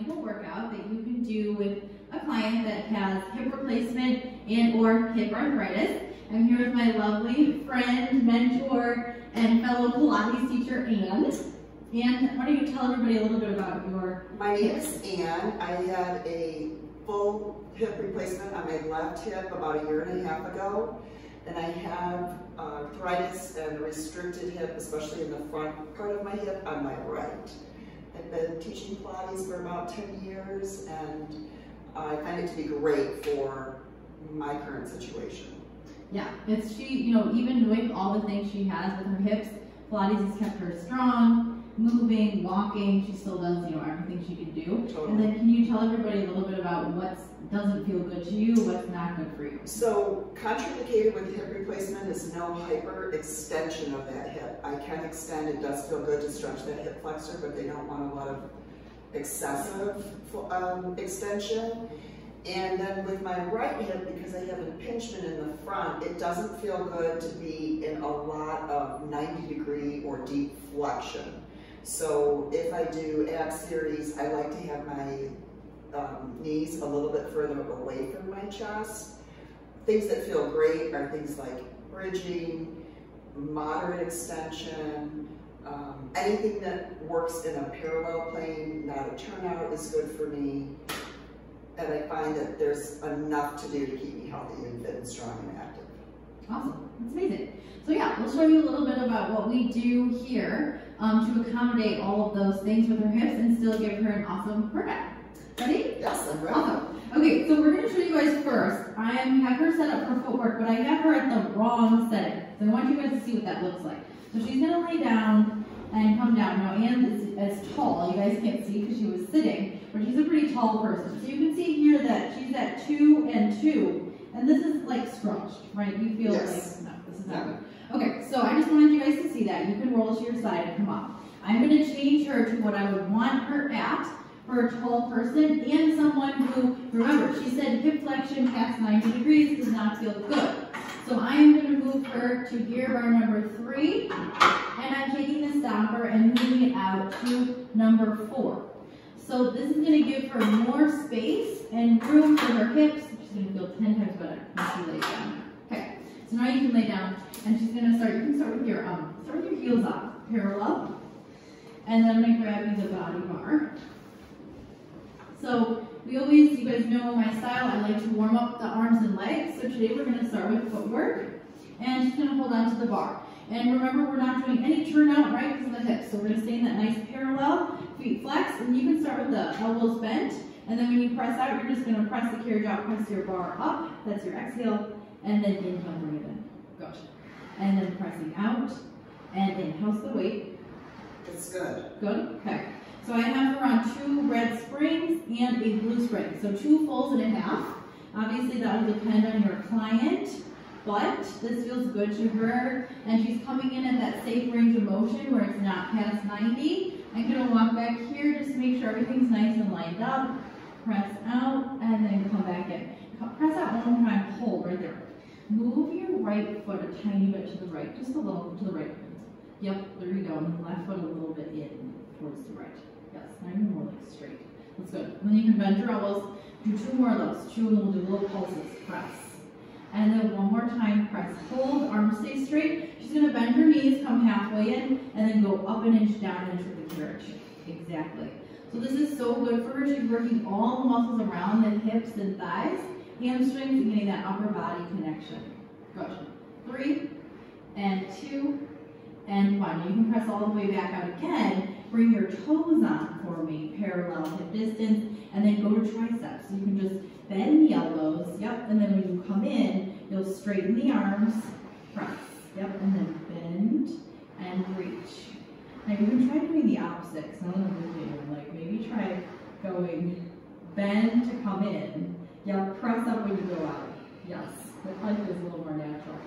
simple workout that you can do with a client that has hip replacement and or hip arthritis. I'm here with my lovely friend, mentor, and fellow Pilates teacher, Anne. Anne, why don't you tell everybody a little bit about your My name is Anne. I had a full hip replacement on my left hip about 1.5 years ago. And I have arthritis and a restricted hip, especially in the front part of my hip on my right. I've been teaching Pilates for about 10 years, and I find it to be great for my current situation. Yeah, it's even with all the things she has with her hips, Pilates has kept her strong, moving, walking. She still does, everything she can do. Totally. And then can you tell everybody a little bit about what doesn't feel good to you, what's not good for you? So, contraindicated with hip replacement is no hyperextension of that hip. I can extend, it does feel good to stretch that hip flexor, but they don't want a lot of excessive extension. And then with my right hip, because I have impingement in the front, it doesn't feel good to be in a lot of 90-degree or deep flexion. So if I do ab series, I like to have my knees a little bit further away from my chest. Things that feel great are things like bridging, moderate extension, anything that works in a parallel plane, not a turnout, is good for me. And I find that there's enough to do to keep me healthy and fit and strong and active. Awesome, that's amazing. So yeah, we'll show you a little bit about what we do here to accommodate all of those things with her hips and still give her an awesome workout. Ready? Yes, I'm ready. Awesome. Okay, so we're going to show you guys first. I have her set up for footwork, but I have her at the wrong setting. So I want you guys to see what that looks like. So she's going to lay down and come down. Now, Anne is tall. You guys can't see because she was sitting, but she's a pretty tall person. So you can see here that she's at 2 and 2, and this is like scrunched, right? You feel yes. like, no, this is not good. Okay, so I just wanted you guys to see that. You can roll to your side and come up. I'm going to change her to what I would want her at for a tall person and someone who, remember, she said hip flexion past 90 degrees does not feel good. So I am going to move her to gear bar number 3, and I'm taking the stopper and moving it out to number 4. So this is going to give her more space and room for her hips. She's going to feel 10 times better when she lays down. Okay, so now you can lay down, and she's going to start. You can start with your heels up, parallel, and then I'm going to grab you the body bar. So we always, you guys know my style, I like to warm up the arms and legs. So today we're going to start with footwork. And she's going to hold on to the bar. And remember, we're not doing any turnout right because of the hips. So we're going to stay in that nice parallel, feet flex. And you can start with the elbows bent. And then when you press out, you're just going to press the carriage out, press your bar up. That's your exhale. And then inhale, bring it in. Good. And then pressing out. And in. How's the weight? It's good. Good? Okay. So I have her on 2 red springs and a blue spring. So 2 fulls and a half. Obviously that will depend on your client, but this feels good to her. And she's coming in at that safe range of motion where it's not past 90. I'm going to walk back here just to make sure everything's nice and lined up. Press out and then come back in. Press out one more time, hold right there. Move your right foot a tiny bit to the right, just a little to the right. Yep, there you go. And the left foot a little bit in towards the right. Yes, now you're more like straight. That's good. And then you can bend your elbows. Do 2 more of those. 2, and we'll do little pulses. Press. And then one more time, press. Hold, arms stay straight. She's going to bend her knees, come halfway in, and then go up an inch, down an inch with the carriage. Exactly. So this is so good for her. She's working all the muscles around the hips and thighs, hamstrings, and getting that upper body connection. Good. 3, and 2, and 1. You can press all the way back out again. Bring your toes on for me, parallel hip distance, and then go to triceps. So you can just bend the elbows, yep, and then when you come in, you'll straighten the arms, press, yep, and then bend and reach. Now you can try doing the opposite, because I don't know what you're doing. Like maybe try going bend to come in, yep, press up when you go out. Yes, that probably feels a little more natural.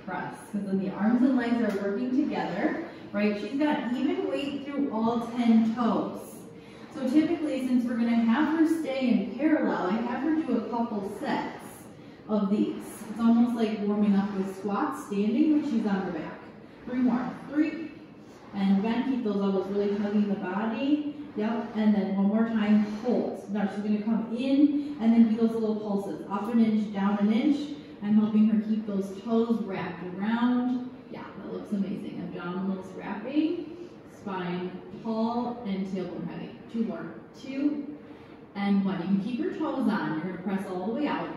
Press, because then the arms and legs are working together, right? She's got even weight through all 10 toes. So typically, since we're going to have her stay in parallel, I have her do a couple sets of these. It's almost like warming up with squats, standing when she's on her back. 3 more. 3. And again, keep those elbows really hugging the body. Yep, and then one more time, hold. Now she's going to come in and then do those little pulses. Up an inch, down an inch. I'm helping her keep those toes wrapped around. Yeah, that looks amazing. Abdominals wrapping, spine tall, and tailbone heavy. 2 more. 2 and 1. You can keep your toes on. You're going to press all the way out.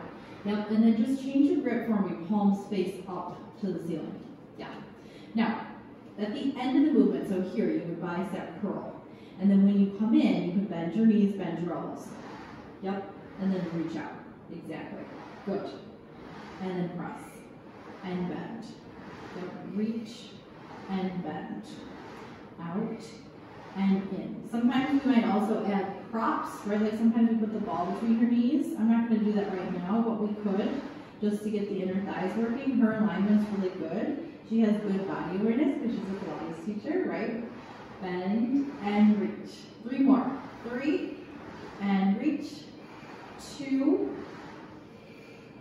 Yep, and then just change your grip for me. Palms face up to the ceiling. Yeah. Now, at the end of the movement, so here you would bicep curl. And then when you come in, you can bend your knees, bend your elbows. Yep, and then reach out. Exactly. Good. And then press and bend. Yep, reach and bend. Out and in. Sometimes we might also add props, right? Like sometimes we put the ball between your knees. I'm not going to do that right now, but we could, just to get the inner thighs working. Her alignment's really good. She has good body awareness because she's a Pilates teacher, right? Bend and reach. 3 more. 3 and reach. 2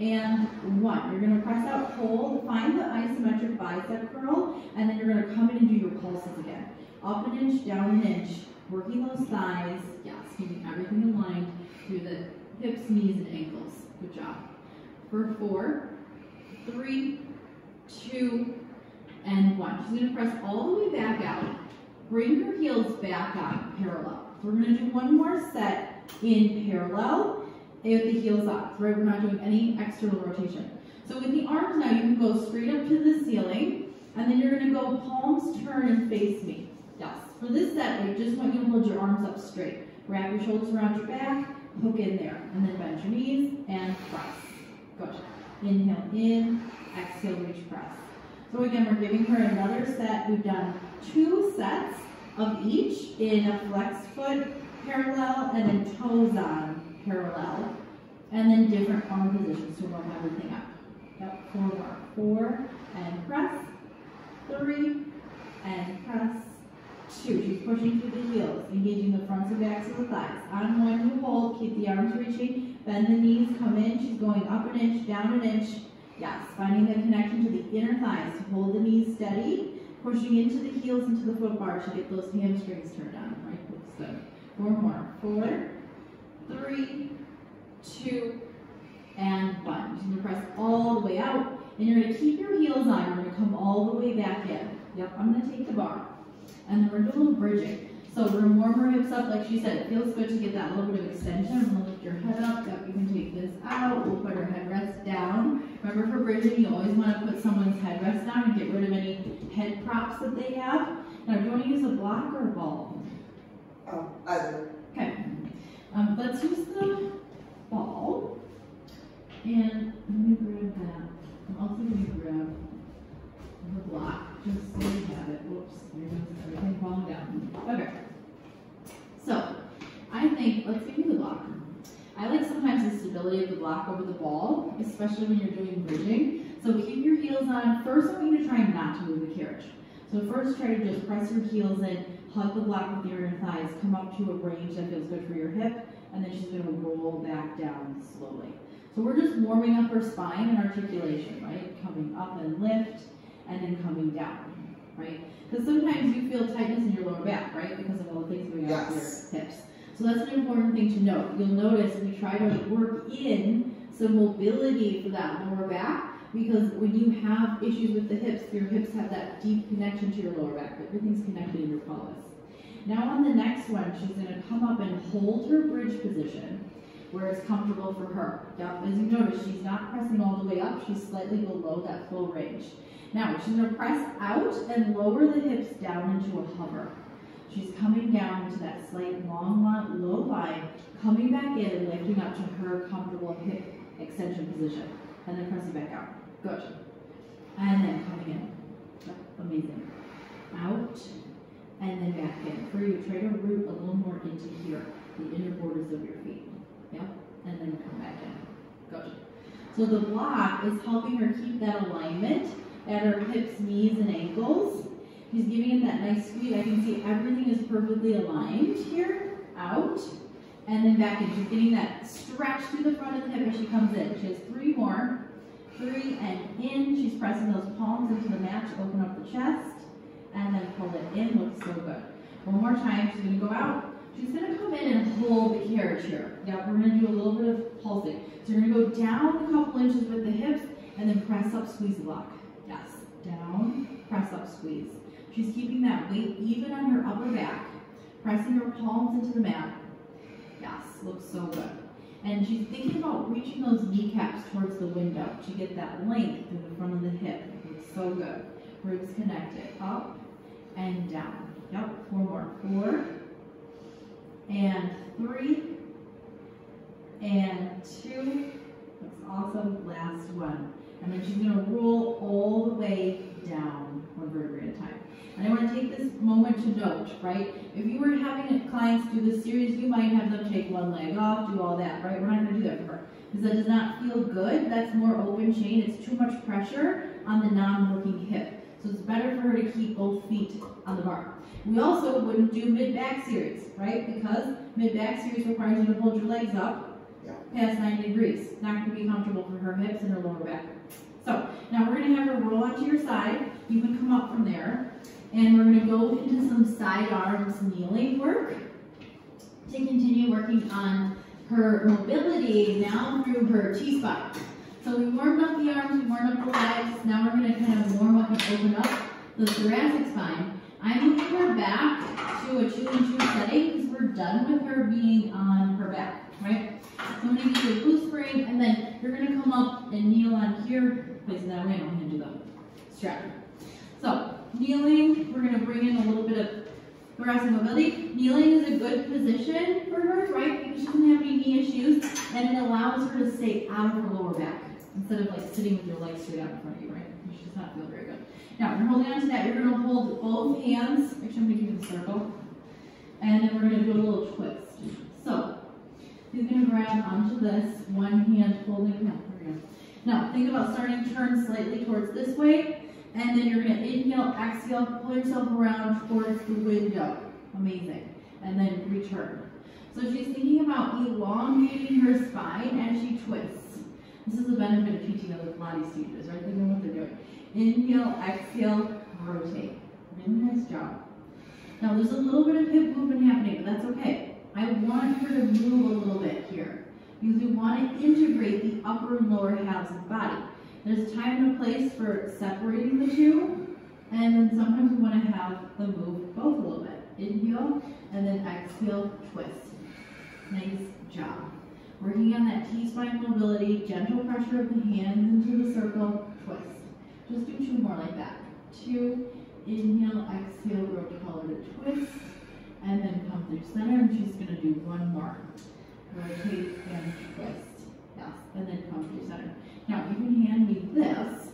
and 1. You're going to press out, hold, find the isometric bicep curl, and then you're going to come in and do your pulses again. Up an inch, down an inch, working those thighs. Yes, keeping everything aligned through the hips, knees, and ankles. Good job. For 4, 3, 2, and 1. She's going to press all the way back out. Bring her heels back up, parallel. So we're going to do one more set in parallel with the heels up, right? We're not doing any external rotation. So with the arms now, you can go straight up to the ceiling, and then you're going to go palms turn and face me. Yes. For this set, I just want you to hold your arms up straight. Wrap your shoulders around your back, hook in there, and then bend your knees and press. Good. Inhale in, exhale, reach, press. So again, we're giving her another set. We've done 2 sets of each in a flexed foot parallel and then toes on parallel, and then different arm positions to warm everything up. Yep, 4 more. 4 and press. 3 and press. 2. She's pushing through the heels, engaging the fronts and backs of the thighs. On 1, you hold, keep the arms reaching, bend the knees, come in. She's going up an inch, down an inch. Yes, finding the connection to the inner thighs to hold the knees steady, pushing into the heels, into the foot bar to get those hamstrings turned on. Right, looks good. 4 more. 4, 3, 2, and 1. She's going to press all the way out, and you're going to keep your heels on. You're going to come all the way back in. Yep, I'm going to take the bar. And then we're doing a little bridging. So we're going to warm our hips up. Like she said, it feels good to get that little bit of extension. I'm going to lift your head up. Yep, you can take this out. We'll put our headrest down. Remember, for bridging, you always want to put someone's headrest down and get rid of any head props that they have. Now, do you want to use a block or a ball? Either. Okay. Let's use the ball. And let me grab that. I'm also going to grab the block, just so we have it. Whoops, there goes everything falling down. Okay. So, I think, let's give you the block. I like sometimes the stability of the block over the ball, especially when you're doing bridging. So keep your heels on. First, I want you to try not to move the carriage. So first, try to just press your heels in, hug the block with your inner thighs, come up to a range that feels good for your hip, and then she's going to roll back down slowly. So we're just warming up her spine and articulation, right? Coming up and lift, and then coming down, right? Because sometimes you feel tightness in your lower back, right? Because of all the things going on with your hips. So that's an important thing to note. You'll notice we try to work in some mobility for that lower back, because when you have issues with the hips, your hips have that deep connection to your lower back. Everything's connected in your pelvis. Now on the next one, she's going to come up and hold her bridge position where it's comfortable for her. Yep, as you notice, she's not pressing all the way up. She's slightly below that full range. Now, she's going to press out and lower the hips down into a hover. She's coming down into that slight long, low line, coming back in and lifting up to her comfortable hip extension position. And then pressing back out. Good. And then coming in. Yep, amazing. Out and then back in. For you, try to root a little more into here, the inner borders of your feet. Yep, and then come back in. Good. So the block is helping her keep that alignment at her hips, knees, and ankles. She's giving it that nice squeeze. I can see everything is perfectly aligned here. Out, and then back in. She's getting that stretch through the front of the hip as she comes in. She has 3 more. 3 and in. She's pressing those palms into the mat to open up the chest. And then pull it in. Looks so good. One more time. She's going to go out. She's going to come in and hold the carriage here. Yeah, we're going to do a little bit of pulsing. So you're going to go down a couple inches with the hips and then press up, squeeze, lock. Yes, down, press up, squeeze. She's keeping that weight even on her upper back, pressing her palms into the mat. Yes, looks so good. And she's thinking about reaching those kneecaps towards the window to get that length through the front of the hip. Looks so good. Ribs connected, up and down. Yep, 4 more. 4 and 3 and 2. Looks awesome. Last one. And then she's going to roll all the way down, 1 vertebrae at a time. And I want to take this moment to note, right? If you were having clients do this series, you might have them take 1 leg off, do all that, right? We're not going to do that for her because that does not feel good. That's more open chain. It's too much pressure on the non-working hip. So it's better for her to keep both feet on the bar. We also wouldn't do mid-back series, right? Because mid-back series requires you to hold your legs up past 90 degrees. Not going to be comfortable for her hips and her lower back. So now we're going to have her roll onto your side. You can come up from there. And we're going to go into some side arms kneeling work to continue working on her mobility now through her T-spine. So we warmed up the arms, we warmed up the legs. Now we're going to kind of warm up and open up the thoracic spine. I'm moving her back to a 2 and 2 setting because we're done with her being on her back, right? So I'm going to give you a glute spring, and then you're going to come up and kneel on here, placing that away, and I'm going to do the stretcher. So kneeling, we're going to bring in a little bit of thoracic mobility. Kneeling is a good position for her, right? Because she doesn't have any knee issues, and it allows her to stay out of her lower back instead of like sitting with your legs straight out in front of you, right? Which does not feel very good. Now, you're holding on to that. You're going to hold both hands. Actually, I'm going to give you the circle. And then we're going to do a little twist. So, she's going to grab onto this, one hand holding, no, there we go. Now, think about starting to turn slightly towards this way. And then you're going to inhale, exhale, pull yourself around towards the window. Amazing. And then return. So she's thinking about elongating her spine as she twists. This is the benefit of teaching other Pilates teachers, right? They know what they're doing. Inhale, exhale, rotate. Really nice job. Now there's a little bit of hip movement happening, but that's okay. I want her to move a little bit here because we want to integrate the upper and lower halves of the body. There's a time and a place for separating the two, and then sometimes we want to have them move both a little bit. Inhale, and then exhale, twist. Nice job. Working on that T-spine mobility, gentle pressure of the hands into the circle, twist. Just do 2 more like that. 2, inhale, exhale, rotate to twist, and then come through center, and she's going to do 1 more. Rotate and twist. Yes, and then come through center. Now, you can hand me this,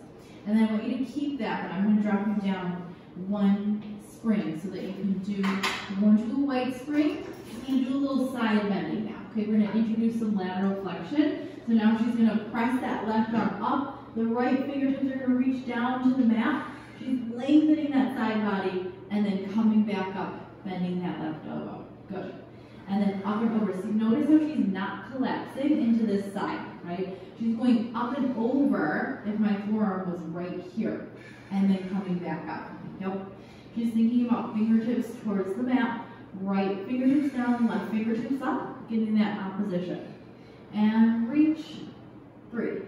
and then I want you to keep that, but I'm going to drop you down 1 spring so that you can do, we're going to do a white spring, we're going to do a little side bending now. Okay, we're going to introduce some lateral flexion. So now she's going to press that left arm up, the right fingertips are going to reach down to the mat. She's lengthening that side body, and then coming back up, bending that left elbow. Good. And then up and over. So notice how she's not collapsing into this side, right? She's going up and over if my forearm was right here, and then coming back up. Yep. She's thinking about fingertips towards the mat, right fingertips down, left fingertips up, getting that opposition. And reach, 3.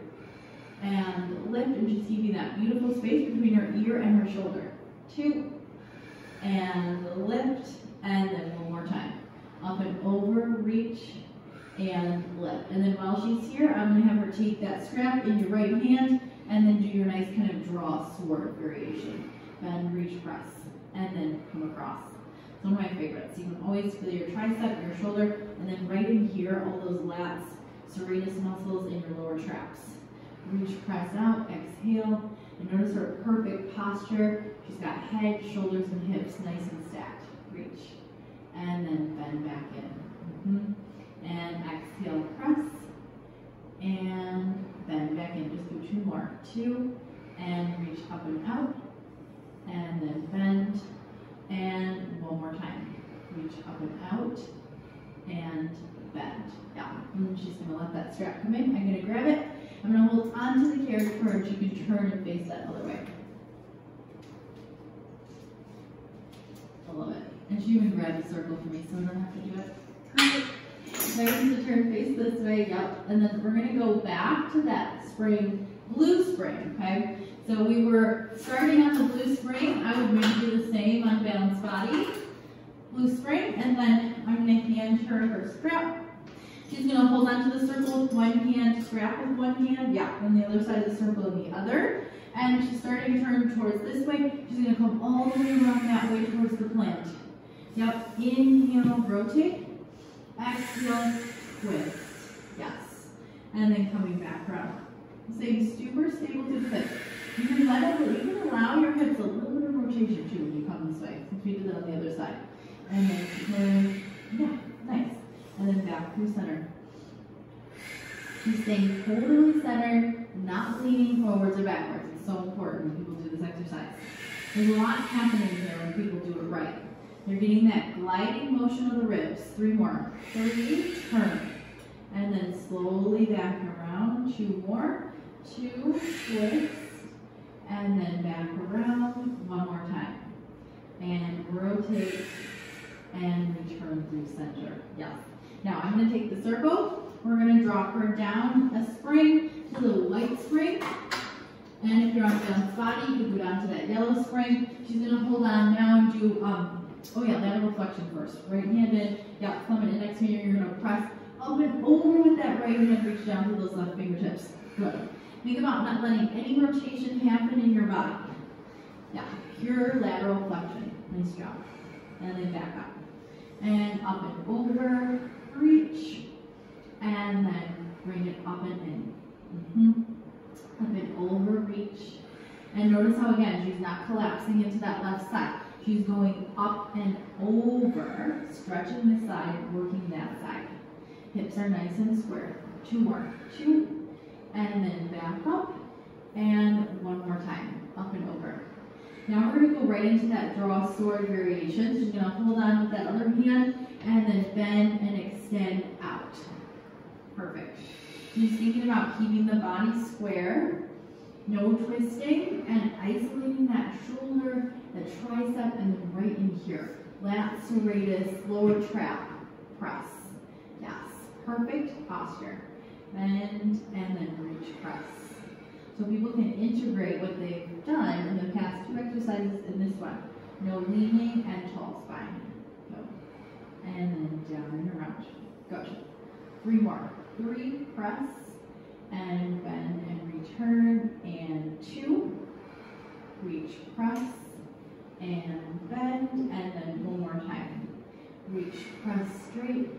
And lift, and she's keeping that beautiful space between her ear and her shoulder. 2. And lift, and then 1 more time. Up and over, reach, and lift. And then while she's here, I'm going to have her take that strap in your right hand, and then do your nice kind of draw sword variation. Bend, reach, press, and then come across. It's one of my favorites. You can always feel your tricep, your shoulder, and then right in here, all those lats, serratus muscles in your lower traps. Reach, press out, exhale, and notice her perfect posture. She's got head, shoulders, and hips nice and stacked. Reach, and then bend back in. And exhale, press, and bend back in. Just do 2 more. 2, and reach up and out, and then bend, and 1 more time. Reach up and out, and bend. Yeah, and she's going to let that strap come in. I'm going to grab it. I'm going to hold onto the carriage for her, and she can turn and face that other way. I love it. And she even grabbed the circle for me, so I don't have to do it. Perfect. There's the turn face this way, yep. And then we're gonna go back to that spring, blue spring, okay? So we were starting on the blue spring. I would maybe do the same on balanced body. Blue spring, and then I'm gonna hand her strap. She's gonna hold onto the circle with one hand, strap with one hand, yeah, and the other side of the circle in the other. And she's starting to turn towards this way. She's gonna come all the way around that way towards the plant. Yep, inhale, rotate. Exhale, twist. Yes. And then coming back around. Staying super stable through the hips. You can allow your hips a little bit of rotation too when you come this way, since we did that on the other side. And then turn, yeah, nice. And then back through center. She's staying totally centered, not leaning forwards or backwards. It's so important when people do this exercise. There's a lot happening here when people do it right. You're getting that gliding motion of the ribs. 3 more. 3, turn. And then slowly back around. 2 more. 2, twist. And then back around 1 more time. And rotate and return through center. Yes. Now I'm going to take the circle. We're going to drop her down a spring to the white spring. And if you're on balanced body, you can go down to that yellow spring. She's going to hold on now and do, lateral flexion first. Right hand in, yeah, thumb and index finger. You're going to press up and over with that right hand. Reach down to those left fingertips. Good. Think about not letting any rotation happen in your body. Yeah, pure lateral flexion. Nice job. And then back up. And up and over, reach. And then bring it up and in. Up and over, reach. And notice how, again, she's not collapsing into that left side. She's going up and over, stretching this side, working that side. Hips are nice and square. 2 more. 2. And then back up. And 1 more time. Up and over. Now we're going to go right into that draw sword variation. She's going to hold on with that other hand and then bend and extend out. Perfect. She's thinking about keeping the body square, no twisting, and isolating that shoulder, the tricep, and then right in here. Lat serratus, lower trap, press. Yes, perfect posture. Bend and then reach, press. So people can integrate what they've done in the past 2 exercises in this one. No leaning and tall spine. Go. And then down and around. Go. 3 more. 3, press, and bend and return, and 2. Reach, press, and bend, and then 1 more time. Reach, press straight,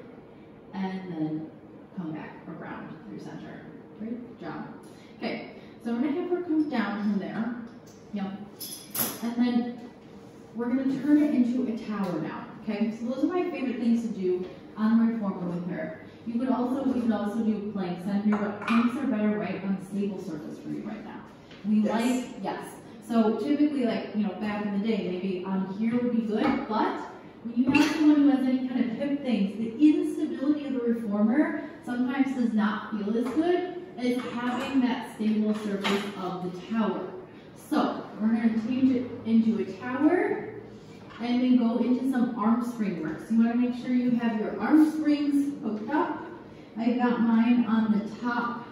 and then come back around through center. Great job. Okay. So I'm going to have her come down from there. Yep. And then we're going to turn it into a tower now. Okay. So those are my favorite things to do on the reformer with her. We could also do planks. And planks are better right on a stable surface for you right now. Yes. So typically, back in the day, maybe on here would be good, but when you have someone who has any kind of hip things, the instability of the reformer sometimes does not feel as good as having that stable surface of the tower. So we're going to change it into a tower and then go into some arm spring work. So you want to make sure you have your arm springs hooked up. I've got mine on the top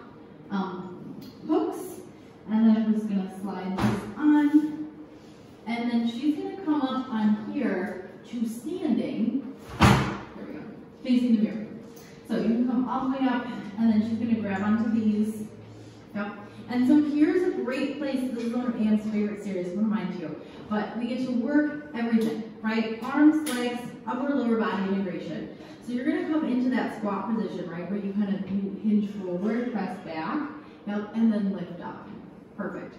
hooks, and then I'm just going to slide this on. And then she's going to come up on here to standing. There we go. Facing the mirror. So you can come all the way up, and then she's going to grab onto these. Yep. And so here's a great place. This is one of Anne's favorite series, one of mine too. But we get to work everything, right? Arms, legs, upper, lower body integration. So you're going to come into that squat position, right, where you kind of hinge forward, press back, yep, and then lift up. Perfect.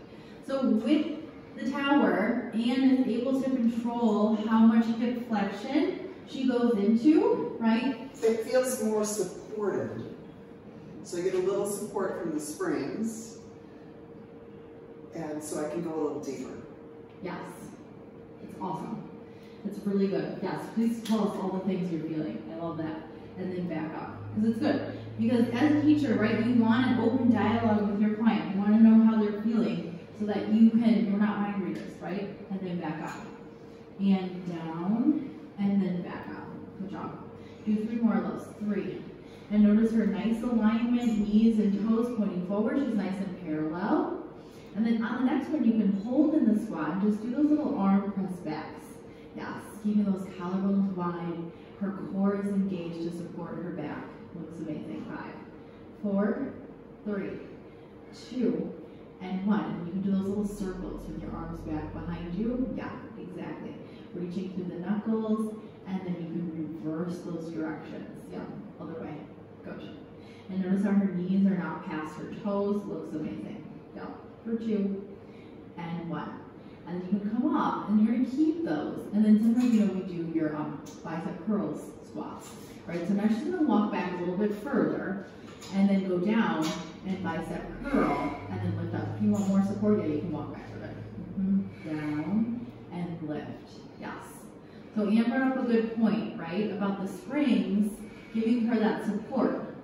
So with the tower, Anne is able to control how much hip flexion she goes into, right? It feels more supported. So you get a little support from the springs, and so I can go a little deeper. Yes, it's awesome. It's really good. Yes, please tell us all the things you're feeling. I love that. And then back up, because it's good. Because as a teacher, right, you want an open dialogue with your client. You want to know how they're feeling so that you're not mind readers, right? And then back up. And down, and then back up. Good job. Do 3 more of those. 3. And notice her nice alignment, knees and toes pointing forward. She's nice and parallel. And then on the next one, you can hold in the squat and just do those little arm press backs. Yes, keeping those collarbones wide. Her core is engaged to support her back. Looks amazing. 5, 4, 3, 2, and 1. And you can do those little circles with your arms back behind you. Yeah, exactly. Reaching through the knuckles, and then you can reverse those directions. Yeah, other way. Good. And notice how her knees are not past her toes. Looks amazing. Yeah, for 2, and 1. And then you can come up, and you're going to keep those. And then sometimes, you know, we do your bicep curls squats, right? So I'm actually going to walk back a little bit further, and then go down and bicep curl, and then lift up. If you want more support, yeah, you can walk back a bit. Down and lift. Yes. So Anne brought up a good point, right, about the springs giving her that support.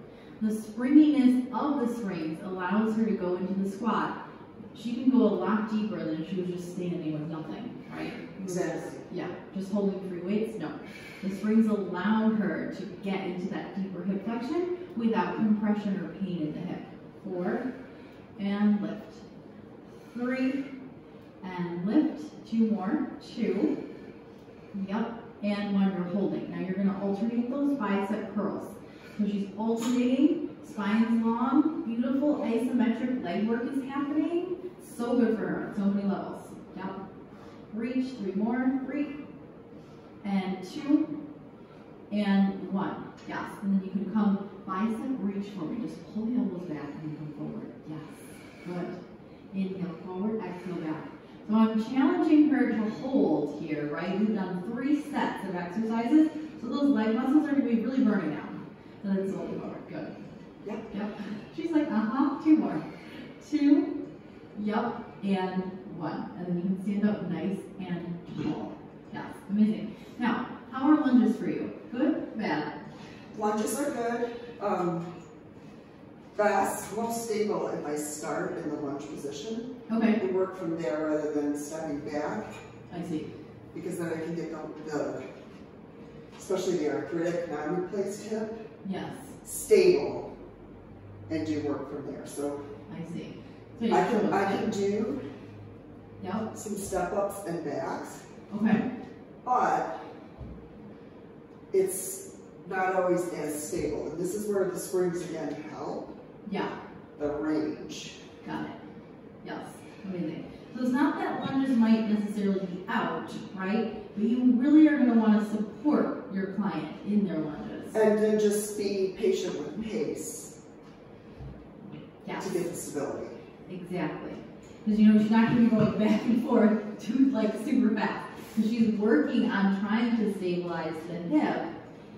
The springiness of the springs allows her to go into the squat. She can go a lot deeper than if she was just standing with nothing, right? Exactly. Yeah, just holding free weights, no. The springs allow her to get into that deeper hip flexion without compression or pain in the hip. 4, and lift. 3, and lift. 2 more. 2. Yep. And 1, you're holding. Now you're going to alternate those bicep curls. So she's alternating, spine's long, beautiful isometric leg work is happening. So good for her, so many levels. Yep. Reach. 3 more. 3, and 2, and 1. Yes. And then you can come bicep reach forward. Just pull the elbows back and come forward. Yes. Good. Inhale forward, exhale back. So I'm challenging her to hold here, right? We've done 3 sets of exercises, so those leg muscles are going to be really burning out. So then slowly forward. Good. Yep. Yep. She's like, 2 more. 2. Yep. And 1. And then you can stand up nice and tall. Yes. Amazing. Now, how are lunges for you? Good? Bad? Lunges are good. Best, most stable if I start in the lunge position. Okay. And work from there rather than stepping back. I see. Because then I can get especially the arthritic, non-replaced hip, Yes. stable, and do work from there. So I see. So I can do yep. some step-ups and backs. Okay. But it's not always as stable. And this is where the springs again help. Yeah. The range. Got it. Yes. Amazing. So it's not that lunges might necessarily be out, right? But you really are going to want to support your client in their lunges. And then just be patient with pace. Yes. To get the stability. Exactly. Because you know she's not going to be going back and forth too super fast. Because she's working on trying to stabilize the hip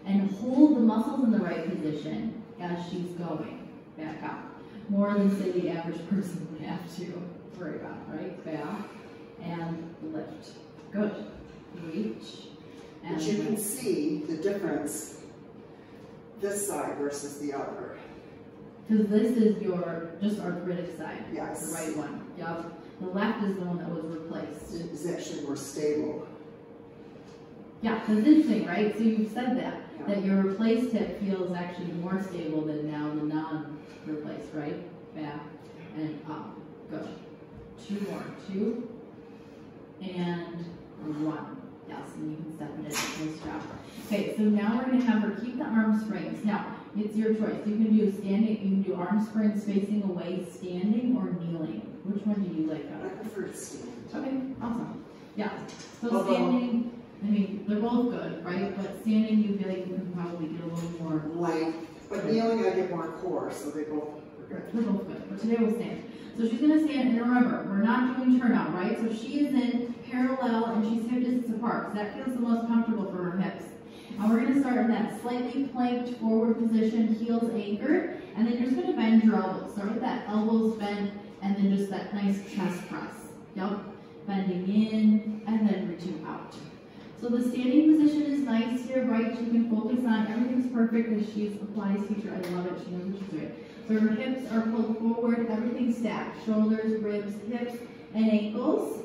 and hold the muscles in the right position as she's going back up. More than say the average person would have to worry about, right? Back and lift. Good. Reach. And but you can see the difference this side versus the other. Because this is your just arthritic side. Yes. The right one. Yep. The left is the one that was replaced. It's actually more stable. Yeah, because it's interesting, right? So you've said that, Yeah. that your replaced hip feels actually more stable than now the non-replaced, right? Back and up. Good. 2 more. 2 and 1. Yes, and you can step it in. Nice job. Okay, so now we're going to have her keep the arm springs. Now, it's your choice. You can do standing, you can do arm springs facing away, standing, or kneeling. Which one do you like better? I prefer to stand. Okay, awesome. Yeah, so standing, I mean, they're both good, right? But standing, you feel like you can probably get a little more length. But kneeling, I get more core, so they both are good. They're both good, but today we'll stand. So she's going to stand, and remember, we're not doing turnout, right? So she is in parallel, and she's hip distance apart, so that feels the most comfortable for her hips. And we're going to start in that slightly planked forward position, heels anchored, and then you're just going to bend your elbows. Start with that elbows bent, and then just that nice chest press. Yep. Bending in, and then reaching out. So the standing position is nice here, right? She can focus on, everything's perfect because she's a Pilates teacher. I love it. She knows what she's doing. So her hips are pulled forward, everything's stacked. Shoulders, ribs, hips, and ankles.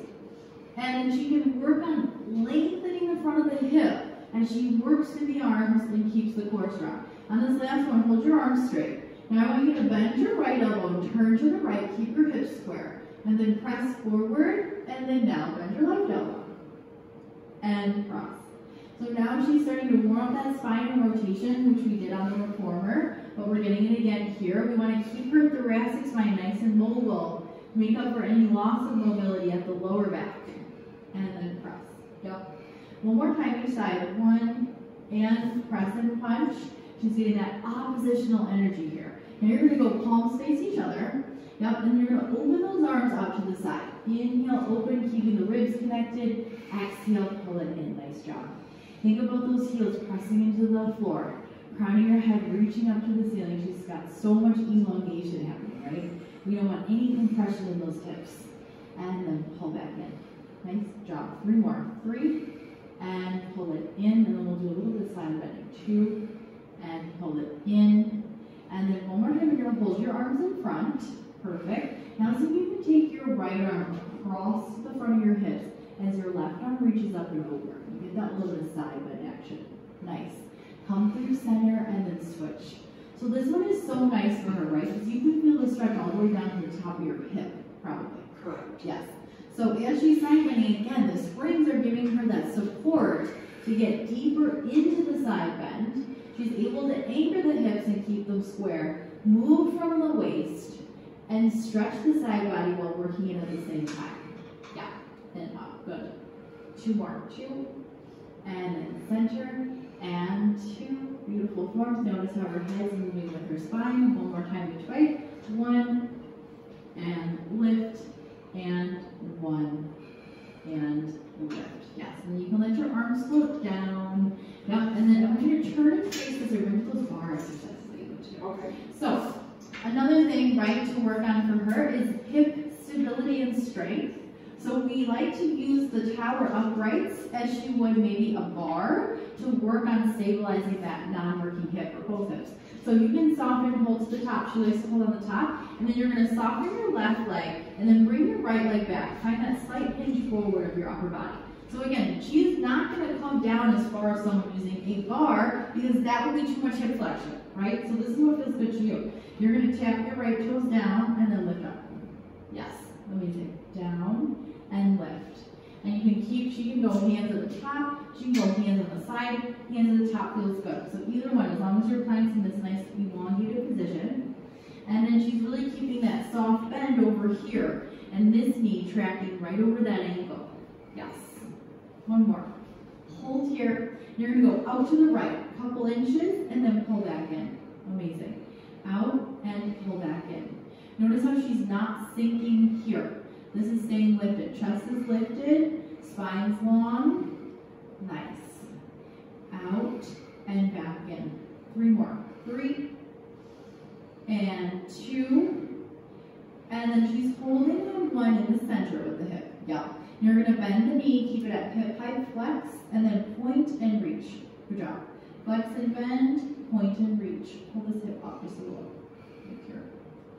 And she can work on lengthening the front of the hip as she works through the arms and keeps the core strong. On this last one, hold your arms straight. Now I want you to bend your right elbow and turn to the right, keep your hips square, and then press forward, and then down, bend your left elbow, and cross. So now she's starting to warm up that spine rotation, which we did on the reformer, but we're getting it again here. We want to keep her thoracic spine nice and mobile, make up for any loss of mobility at the lower back, and then press. Yep. One more time each side. One, and press and punch. She's getting that oppositional energy here. Now you're going to go palms face each other. Yep, and you're going to open those arms out to the side. Inhale, open, keeping the ribs connected. Exhale, pull it in. Nice job. Think about those heels pressing into the floor. Crown of your head reaching up to the ceiling. She's got so much elongation happening, right? We don't want any compression in those hips. And then pull back in. Nice job. 3 more. 3, and pull it in. And then we'll do a little bit of side bending. 2, and pull it in. And then one more time, you're going to hold your arms in front. Perfect. Now see if you can take your right arm across the front of your hips as your left arm reaches up and over. You get that little bit of side bend action. Nice. Come through center and then switch. So this one is so nice for her, right? Because you can feel the stretch all the way down to the top of your hip, probably. Correct. Yes. So as she's side bending, again, the springs are giving her that support to get deeper into the side bend. She's able to anchor the hips and keep them square. Move from the waist and stretch the side body while working it at the same time. Yeah, and up. Good. 2 more. 2, and then center, and 2. Beautiful forms. Notice how her head's moving with her spine. One more time each way. 1, and lift, and 1, and lift. Yes, and then you can let your arms float down. Yep, and then I want you to turn and face as you bring those bar exercises that you do. Okay. So, another thing, right, to work on for her is hip stability and strength. So we like to use the tower uprights as she would maybe a bar to work on stabilizing that non-working hip or both hips. So you can soften and hold to the top. She likes to hold on the top. And then you're going to soften your left leg and then bring your right leg back. Find that slight hinge forward of your upper body. So again, she's not going to come down as far as someone using a bar because that would be too much hip flexion, right? So this is what feels good to you. You're going to tap your right toes down and then lift up. Yes, amazing. Down and lift. And you can keep, she can go hands at the top, she can go hands on the side, hands at the top feels good. So either one, as long as you're finding this nice elongated position. And then she's really keeping that soft bend over here and this knee tracking right over that ankle. Yes. One more. Hold here. You're going to go out to the right, a couple inches, and then pull back in. Amazing. Out and pull back in. Notice how she's not sinking here. This is staying lifted. Chest is lifted. Spine's long. Nice. Out and back in. 3 more. 3 and 2. And then she's holding on 1 in the center with the hip. Yep. You're going to bend the knee, keep it at hip height, flex, and then point and reach. Good job. Flex and bend, point and reach. Pull this hip up just a little. Right here.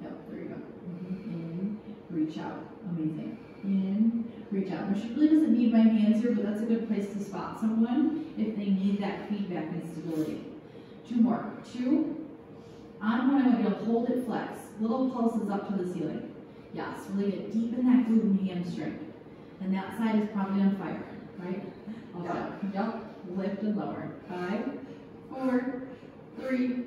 Yep, there you go. In, reach out. Amazing. In, reach out. Now she really doesn't need my hands here, but that's a good place to spot someone if they need that feedback and stability. 2 more. 2. On 1, I want you to hold it flex. Little pulses up to the ceiling. Yes, really get deep in that glute and hamstring. And that side is probably on fire, right? Yep. Lift and lower. 5, 4, 3,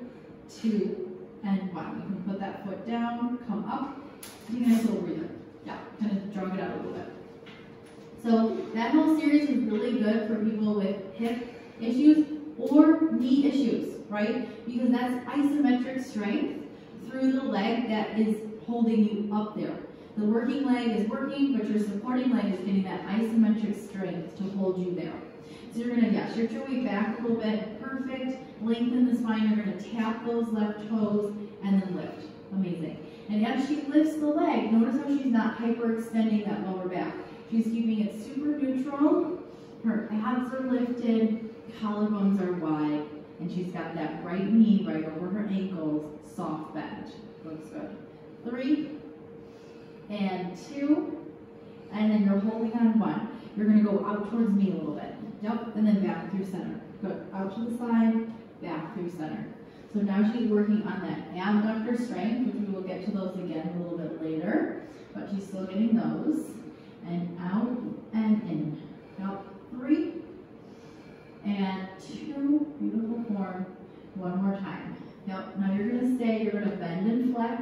2, and 1. You can put that foot down, come up. Take a nice little breather. Yeah, kind of jog it out a little bit. So that whole series is really good for people with hip issues or knee issues, right? Because that's isometric strength through the leg that is holding you up there. The working leg is working, but your supporting leg is getting that isometric strength to hold you there. So you're going to, shift your weight back a little bit. Perfect. Lengthen the spine. You're going to tap those left toes and then lift. Amazing. And as she lifts the leg, notice how she's not hyperextending that lower back. She's keeping it super neutral. Her abs are lifted. Collarbones are wide. And she's got that right knee right over her ankles. Soft bend. Looks good. 3 and 2, and then you're holding on 1. You're going to go out towards me a little bit. Yep, and then back through center. Good. Out to the side, back through center. So now she's working on that abductor strength, which we will get to those again a little bit later, but she's still getting those. And out and in. Out 3 and 2. Beautiful form. One more time. Yep. Now you're going to stay. You're going to bend and flex,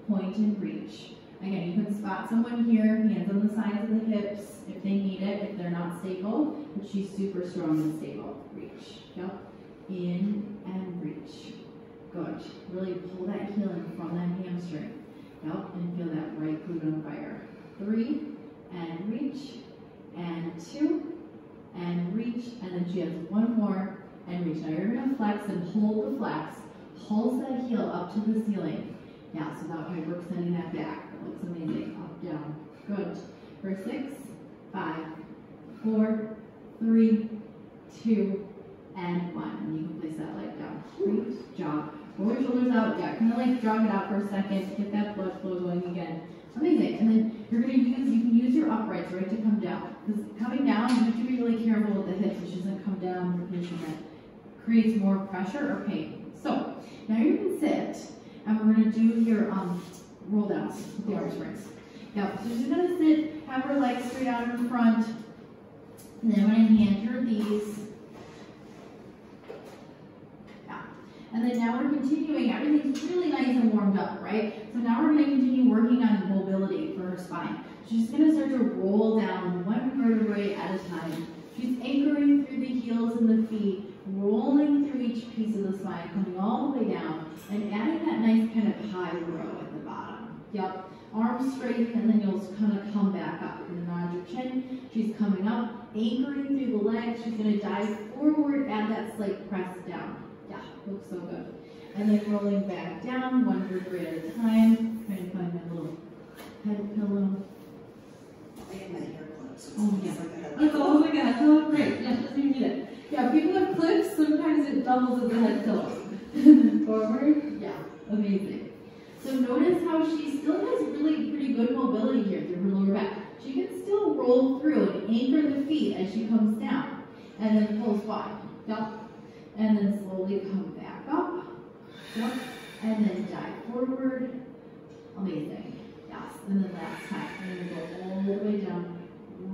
point and reach. Again, you can spot someone here, hands on the sides of the hips if they need it, if they're not stable, but she's super strong and stable. Reach. Yep. In and reach. Good. Really pull that heel in from that hamstring. Yep. And feel that right glute on fire. 3 and reach. And 2 and reach. And then she has 1 more and reach. Now you're going to flex and hold the flex. Pulse that heel up to the ceiling. Yeah, so that way we're extending that back. That looks amazing. Up, down. Good. For 6, 5, 4, 3, 2, and 1. And you can place that leg down. Great job. Roll your shoulders out. Yeah, kind of like jog it out for a second. Get that blood flow going again. Amazing. And then you're going to you can use your uprights, right, to come down. Because coming down, you have to be really careful with the hips. It doesn't come down in a position that creates more pressure or pain. So now you can sit, and we're going to do your roll downs with the arm springs. Yeah, so she's going to sit, have her legs straight out in front, and then I'm going to hand her these. Yeah. And then now we're continuing. Everything's really nice and warmed up, right? So now we're going to continue working on mobility for her spine. She's going to start to roll down 1 vertebrae at a time. She's anchoring through the heels and the feet, rolling through each piece of the spine, coming all the way down, and adding that nice kind of high row at the bottom. Yep. Arms straight, and then you'll kind of come back up. You're going to nod your chin. She's coming up, anchoring through the legs. She's going to dive forward, add that slight press down. Yeah, looks so good. And then rolling back down, 1 vertebrae at a time. Trying to find that little head pillow. I have my hair clips. Oh, yeah. Like a head It's almost like a head pillow. Great. Yeah, doesn't even need it. Yeah, people have clips. Sometimes it doubles as a head pillow. Forward. Yeah, amazing. So notice how she still has really pretty good mobility here through her lower back. She can still roll through and anchor the feet as she comes down. And then pulls wide. Yep. And then slowly come back up. Yep. And then dive forward. Amazing. Yes. And then last time. And then go all the way down.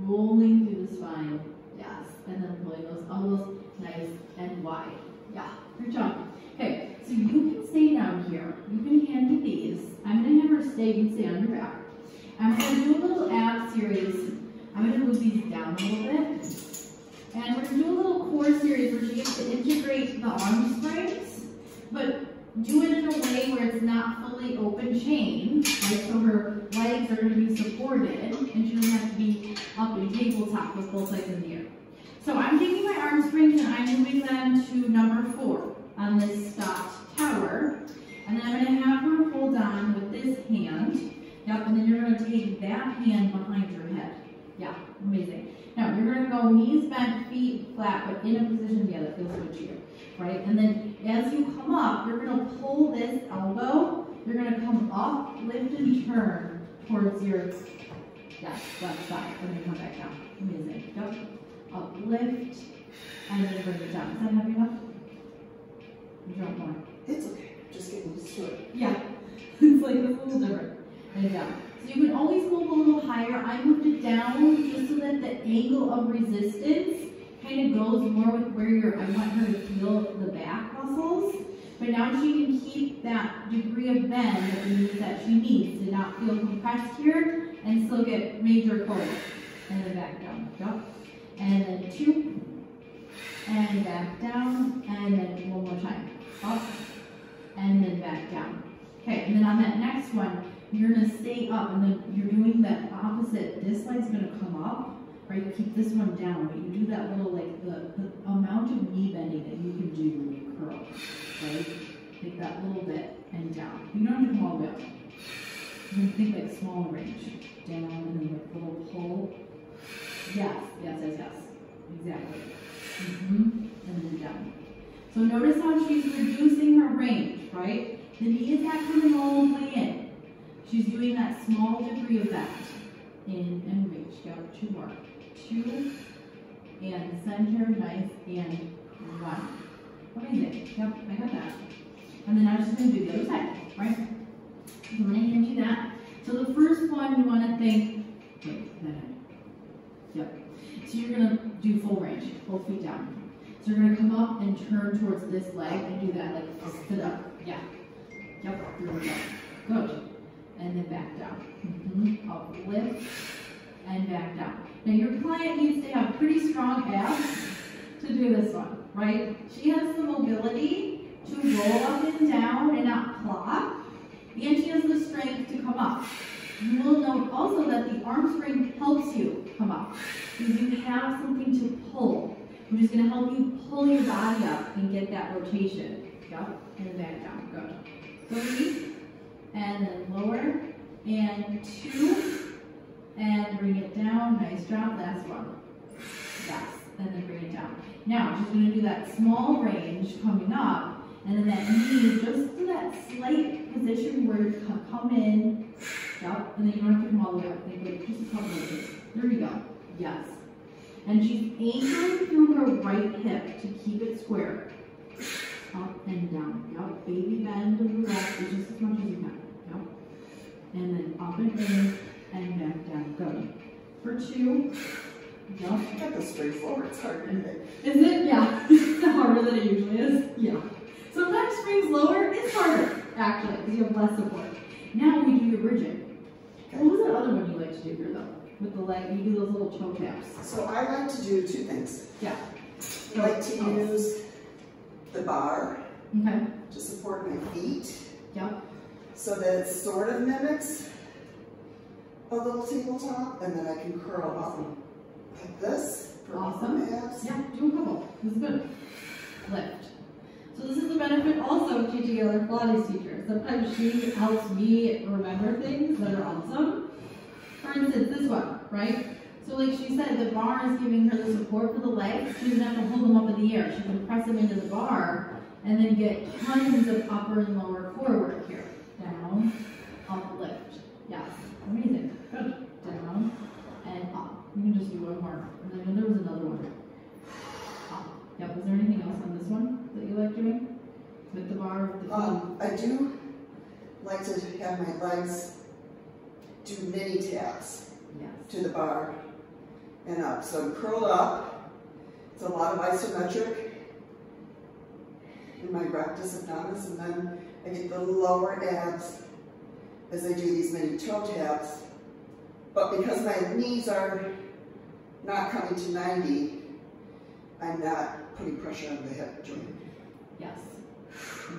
Rolling through the spine. Yes. And then pulling those elbows nice and wide. Yeah. Good job. Okay. So you can stay down here. You can hand me these. I'm going to have her stay. You can stay on your back. I'm going to do a little ab series. I'm going to move these down a little bit. And we're going to do a little core series where she gets to integrate the arm springs, but do it in a way where it's not fully open chain, right? So her legs are going to be supported, and she doesn't have to be up in tabletop with both legs in the air. So I'm taking my arm springs and I'm moving them to number 4 on this stopped tower. And then I'm going to have her hold on with this hand. Yep, and then you're going to take that hand behind your head. Yeah, amazing. Now, you're going to go knees bent, feet flat, but in a position, yeah, that feels good to you, right? And then as you come up, you're going to pull this elbow. You're going to come up, lift, and turn towards your left side. And then come back down. Amazing. Yep. Up, lift, and then bring it down. Is that heavy enough? Drop more. It's okay. Just getting used to it. Yeah. It's like it's a little different. And down. So you can always move a little higher. I moved it down just so that the angle of resistance kind of goes more with where I want her to feel the back muscles. But now she can keep that degree of bend that she needs to not feel compressed here and still get major pulls. And then back down. Yep. And then 2. And back down. And then 1 more time. Up. And then back down. Okay, and then on that next one, you're going to stay up, and then you're doing that opposite. This leg's going to come up, right? Keep this one down, but you do that little, like, the amount of knee bending that you can do when you curl, right? Take that little bit and down. You don't have to come all the way up. You can think like small range. Down, and then like little pull. Yes, yes, yes, yes. Exactly. And then down. So notice how she's reducing her range, right? The knee is not coming all the way in. She's doing that small degree of that. In and reach. Go 2 more. 2. And center, nice, and One. Amazing. Yep, I got that. And then I'm just going to do the other side, right? So I'm going to hand you that. So the first one, you want to think, wait, that end. Yep. So you're going to do full range, both feet down. So you're going to come up and turn towards this leg and do that, like sit up. Yeah. Yep, here we go. Good. And then back down. Up, lift, and back down. Now your client needs to have pretty strong abs to do this one, right? She has the mobility to roll up and down and not plop, and she has the strength to come up. You will note also that the arm spring helps you come up because you have something to pull, which is going to help you pull your body up and get that rotation. Yep, and back down. Good. 3, and then lower, and 2, and bring it down. Nice job. Last one. Yes, and then bring it down. Now, she's going to do that small range coming up, and then that knee just to that slight position where it can come in. Yep, and then you don't have to come all the way up. Think like just a couple of inches. There we go. Yes. And she's anchoring through her right hip to keep it square. Up and down. Yep. Baby bend to the left just as much as you can. Yep. And then up and in and back down. Good. For 2. Yep. Got the straightforward. It's hard to make. Is it? Yeah. Harder than it usually is. Yeah. Sometimes springs lower is harder, actually, because you have less support. Now we do your bridging. Okay. What was that other one you like to do here, though? With the leg, you do those little toe taps. So I like to do 2 things. Yeah. I like to use the bar to support my feet. Yep. So that it sort of mimics a little tabletop, and then I can curl up like this for awesome. Abs. Yeah, do a couple. This is good. Lift. So this is the benefit also of teaching other Pilates teachers. Sometimes she helps me remember things that are awesome. For instance, this one, right? So like she said, the bar is giving her the support for the legs. She doesn't have to hold them up in the air. She can press them into the bar and then get tons of upper and lower core work here. Down, up, lift. Yes, amazing. Good. Down and up. You can just do one more. And I know there was another one. Up. Yep. Was there anything else on this one that you like doing? With the bar? With the I do like to have my legs do mini taps to the bar and up. So I'm curled up. It's a lot of isometric in my rectus abdominis, and then I get the lower abs as I do these mini toe taps. But because my knees are not coming to 90, I'm not putting pressure on the hip joint. Yes,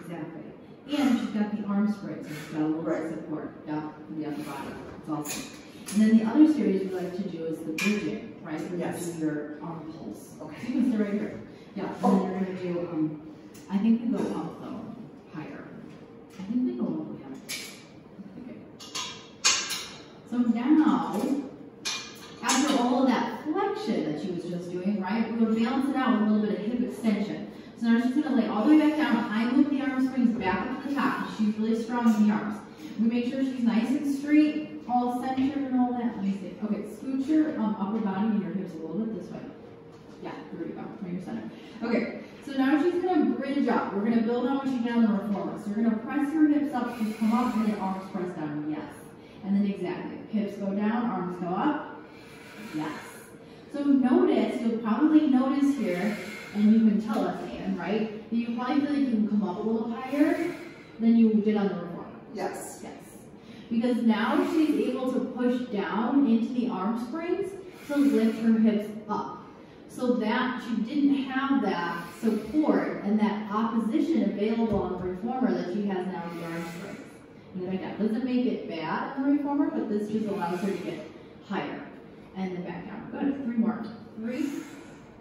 exactly. And she's got the arm springs, so she's got a little bit of support. Yeah, from the upper body. It's awesome. And then the other series we like to do is the bridging, right? Where you do your arm pulls. Okay. So you can stay right here. Yeah. And then you're going to do, I think we go up though, higher. I think we go up, yeah. Okay. So now, after all of that flexion that she was just doing, right, we're going to balance it out with a little bit of hip extension. So now she's going to lay all the way back down. I move the arm springs back up to the top. She's really strong in the arms. We make sure she's nice and straight, all centered and all that. Let me see. Okay, scoot your upper body and your hips a little bit this way. Yeah, there we go. Right your center. Okay, so now she's going to bridge up. We're going to build on what she did on the reformer. So you're going to press your hips up to come up and then arms press down. Yes. And then exactly. Hips go down, arms go up. Yes. So notice, you'll probably notice here, and you can tell us, Anne, right, that you probably feel like you can come up a little higher than you did on the reformer. Yes. Yes. Because now she's able to push down into the arm springs to lift her hips up. So that she didn't have that support and that opposition available on the reformer that she has now in the arm springs. And like that doesn't make it bad on the reformer, but this just allows her to get higher. And then back down. Good. 3 more. 3.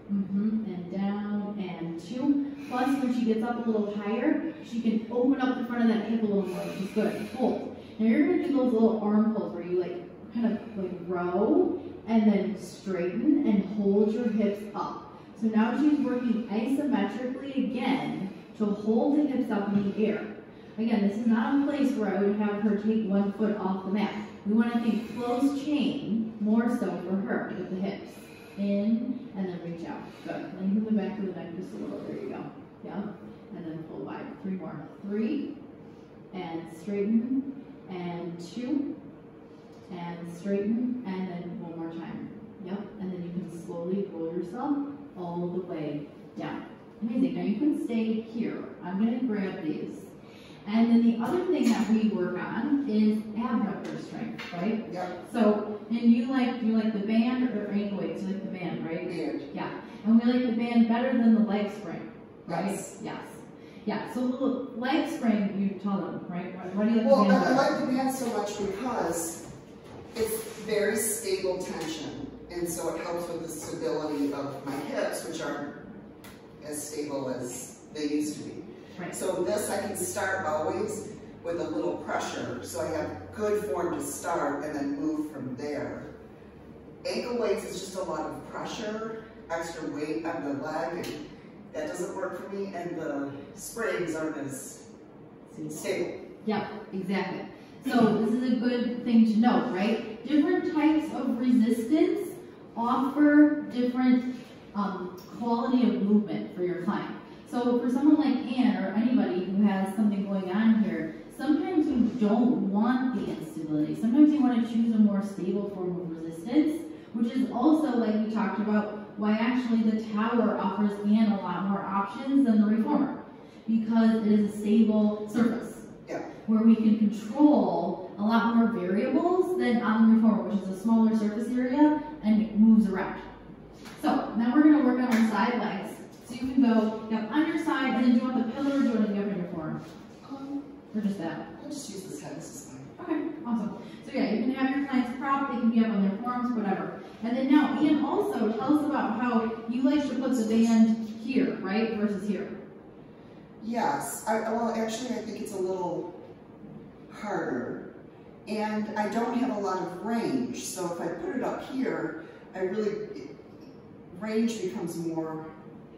And down and 2. Plus, when she gets up a little higher, she can open up the front of that hip a little more, which is good. Hold. Now you're going to do those little arm pulls where you like kind of like row and then straighten and hold your hips up. So now she's working isometrically again to hold the hips up in the air. Again, this is not a place where I would have her take 1 foot off the mat. We want to think close chain more so for her with the hips. In and then reach out. Good. Lengthen the back of the neck just a little. There you go. Yeah. And then pull wide. 3 more. 3. And straighten. And 2. And straighten. And then 1 more time. Yep. And then you can slowly roll yourself all the way down. Amazing. Now you can stay here. I'm going to grab these. And then the other thing that we work on is abductor strength, right? Yep. So, and do you like the band or ankle weights? You like the band, right? Band. Yeah. And we like the band better than the leg spring, right? Yes. Yes. Yeah. So the leg spring, you tell them, right? Why do you like Well, the band? I like the band so much because it's very stable tension, and so it helps with the stability of my hips, which aren't as stable as they used to be. Right. So this I can start always with a little pressure, so I have good form to start and then move from there. Ankle weights is just a lot of pressure, extra weight on the leg, and that doesn't work for me, and the springs aren't as stable. Yep, exactly. So this is a good thing to know, right? Different types of resistance offer different quality of movement for your client. So for someone like Ann or anybody who has something going on here, sometimes you don't want the instability. Sometimes you want to choose a more stable form of resistance, which is also, like we talked about, why actually the tower offers Ann a lot more options than the reformer, because it is a stable surface. Yeah. Where we can control a lot more variables than on the reformer, which is a smaller surface area and it moves around. So now we're going to work on our side legs. So you can go on your side, and then do you want the pillar or do you want to be up in your forearm? Or just that? I'll just use this head, this is fine. Okay, awesome. So yeah, you can have your clients propped, they can be up on their forearms, whatever. And then now, Ian, also tell us about how you like to put the band here, right, versus here. Yes, well actually I think it's a little harder, and I don't have a lot of range, so if I put it up here, range becomes more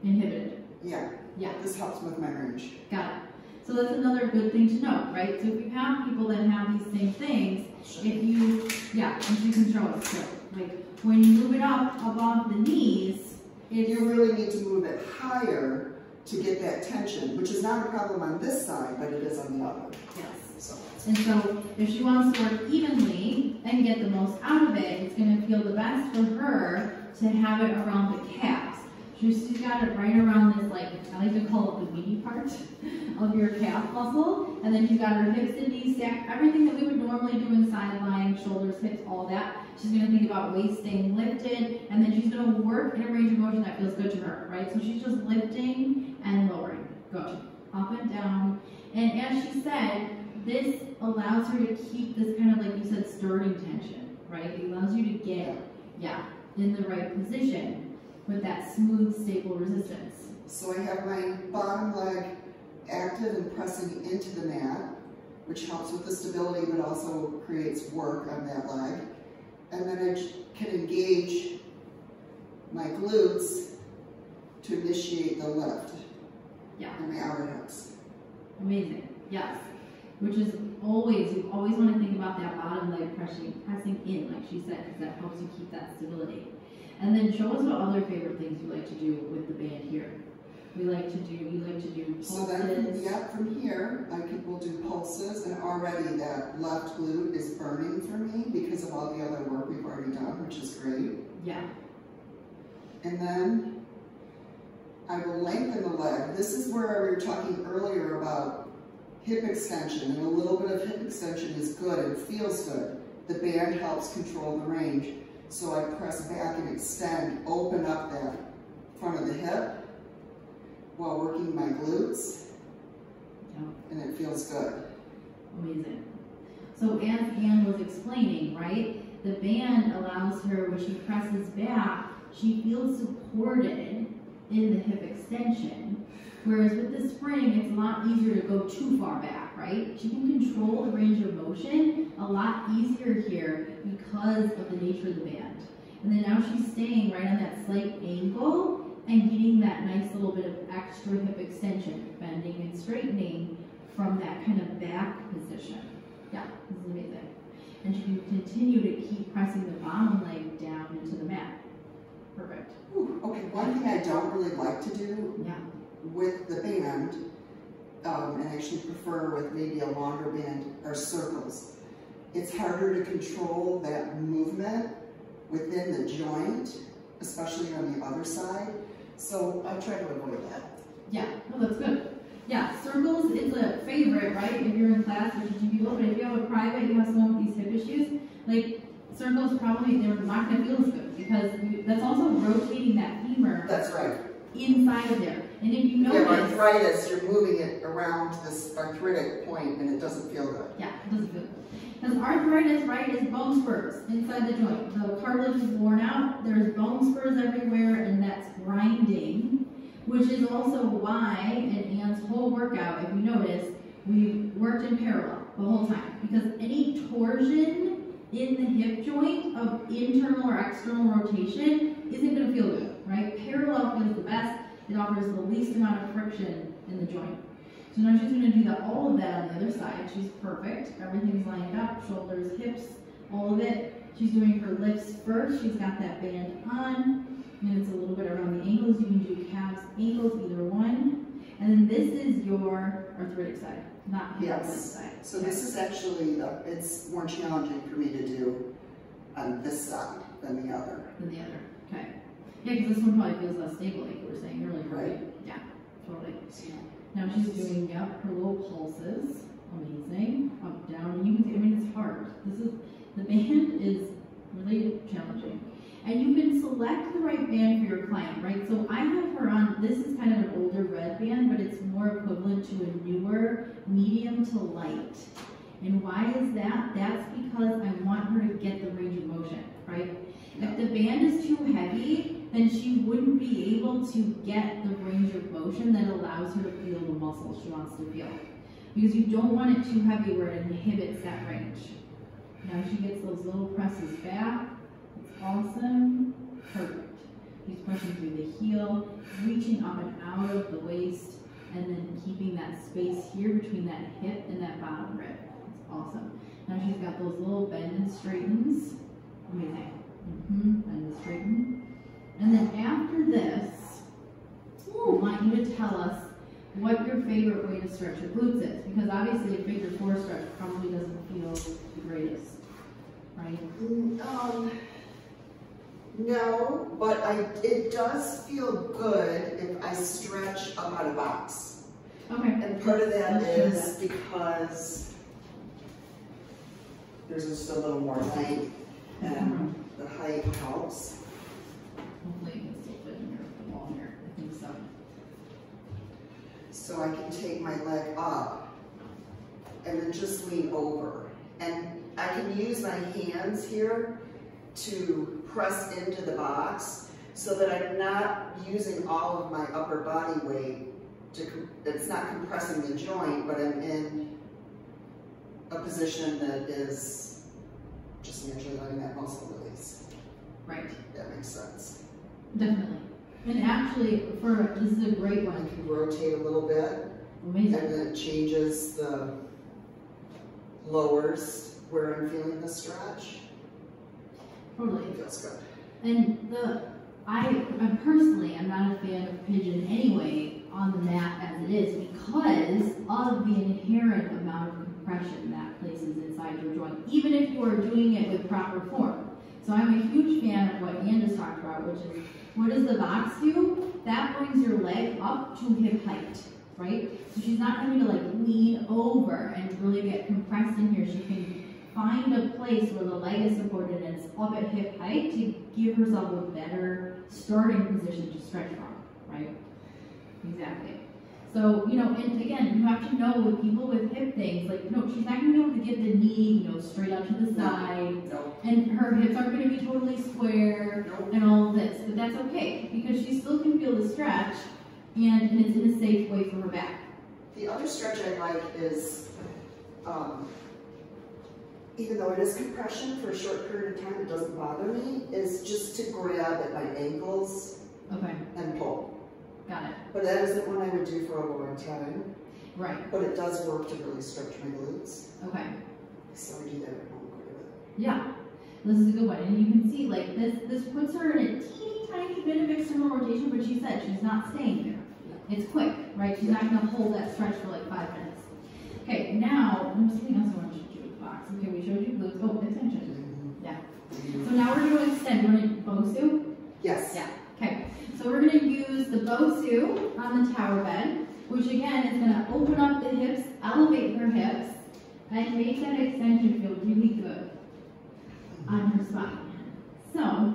Inhibited. Yeah. Yeah. This helps with my range. Got it. So that's another good thing to know, right? So if you have people that have these same things, Sure. if you, and you can show us too. Like when you move it up above the knees, You really need to move it higher to get that tension, which is not a problem on this side, but it is on the other. yes. And so if she wants to work evenly and get the most out of it, it's going to feel the best for her to have it around the calves. She's got it right around this, like, I like to call it the meaty part of your calf muscle. And then she's got her hips and knees stacked, everything that we would normally do in side lying, shoulders, hips, all that. She's going to think about waist staying lifted, and then she's going to work in a range of motion that feels good to her, right? So she's just lifting and lowering. Go up and down. And as she said, this allows her to keep this kind of, like you said, starting tension, right? It allows you to get, in the right position with that smooth, stable resistance. So I have my bottom leg active and pressing into the mat, which helps with the stability, but also creates work on that leg. And then I can engage my glutes to initiate the lift. And my outer hips. Amazing. Yes. Which is always, you always want to think about that bottom leg pressing in, like she said, because that helps you keep that stability. And then show us what other favorite things you like to do with the band here. You like to do pulses. So then, from here, will do pulses, and already that left glute is burning for me because of all the other work we've already done, which is great. Yeah. And then I will lengthen the leg. This is where we were talking earlier about hip extension, and a little bit of hip extension is good and feels good. The band helps control the range. So I press back and extend, open up that front of the hip while working my glutes, and it feels good. Amazing. So as Ann was explaining, right, the band allows her, when she presses back, she feels supported in the hip extension. Whereas with the spring, it's a lot easier to go too far back, right? She can control the range of motion a lot easier here because of the nature of the band. And then now she's staying right on that slight angle and getting that nice little bit of extra hip extension, bending and straightening from that kind of back position. Yeah, this is amazing. And she can continue to keep pressing the bottom leg down into the mat. Perfect. Ooh. Okay, one thing I don't really like to do with the band, and actually prefer with maybe a longer band, are circles. It's harder to control that movement within the joint, especially on the other side. So I try to avoid that. Yeah, well, that's good. Yeah, circles is a favorite, right? If you're in class or teaching people, but if you have a private, you have someone with these hip issues, like circles probably, they're not going to feel as good because that's also rotating that femur. That's right. Inside of there. And if you notice, arthritis, you're moving it around this arthritic point and it doesn't feel good. Yeah, it doesn't feel good. Because arthritis, right, is bone spurs inside the joint. The cartilage is worn out, there's bone spurs everywhere, and that's grinding, which is also why in Ann's whole workout, if you notice, we worked in parallel the whole time. Because any torsion in the hip joint of internal or external rotation isn't going to feel good, right? Parallel feels the best. It offers the least amount of friction in the joint. So now she's going to do all of that on the other side. She's perfect. Everything's lined up, shoulders, hips, all of it. She's doing her lifts first. She's got that band on, and it's a little bit around the ankles. You can do calves, ankles, either one. And then this is your arthritic side, not hip side. So this is actually, it's more challenging for me to do on this side than the other. Okay. Yeah, because this one probably feels less stable, like you were saying earlier, right? Yeah, totally. Now she's doing, her little pulses. Amazing. Up, down. And you can see, I mean, it's hard. The band is really challenging. And you can select the right band for your client, right? So I have her on, this is kind of an older red band, but it's more equivalent to a newer medium to light. And why is that? That's because I want her to get the range of motion, right? If the band is too heavy, then she wouldn't be able to get the range of motion that allows her to feel the muscles she wants to feel. Because you don't want it too heavy where it inhibits that range. Now she gets those little presses back. It's awesome. Perfect. She's pushing through the heel, reaching up and out of the waist, and then keeping that space here between that hip and that bottom rib. It's awesome. Now she's got those little bend and straightens. Amazing. Bend and straighten. And then after this, I want you to tell us what your favorite way to stretch your glutes is. Because obviously a figure 4 stretch probably doesn't feel the greatest, right? No, but it does feel good if I stretch up out of box. Okay. And part of that is because there's just a little more height, and the height helps. Hopefully you can still fit in the wall here. I think so. So I can take my leg up and then just lean over. And I can use my hands here to press into the box so that I'm not using all of my upper body weight it's not compressing the joint, but I'm in a position that is just naturally letting that muscle release. Right. That makes sense. Definitely. And actually, this is a great one. I can rotate a little bit. Amazing. And then it changes the lowers where I'm feeling the stretch. Totally. It feels good. And I personally am not a fan of pigeon anyway on the mat as it is because of the inherent amount of compression that places inside your joint, even if you are doing it with proper form. So I'm a huge fan of what Ann just talked about, which is what does the box do? That brings your leg up to hip height, right? So she's not having to like lean over and really get compressed in here. She can find a place where the leg is supported and it's up at hip height to give herself a better starting position to stretch from, right? Exactly. So, and again, you have to know with people with hip things, like, she's not going to be able to get the knee, straight out to the side. No. And her hips aren't going to be totally square and all of this. But that's okay, because she still can feel the stretch, and it's in a safe way for her back. The other stretch I like is, even though it is compression for a short period of time, it doesn't bother me, is just to grab at my ankles and pull. Got it. But that isn't one I would do for a long time. Right. But it does work to really stretch my glutes. Okay. So I do that at home quite a bit. Yeah. This is a good one. And you can see, like, this puts her in a teeny tiny bit of external more rotation, but she said she's not staying there. It's quick, right? She's not going to hold that stretch for like 5 minutes. Okay, now, there's something else I want you to do with the box. Okay, we showed you glutes. Oh, extension. Yeah. So now we're going to extend. We're going to Bosu? Yes. Yeah. Okay. So we're going to use the Bosu on the tower bed, which again is going to open up the hips, elevate her hips, and make that extension feel really good on her spine. So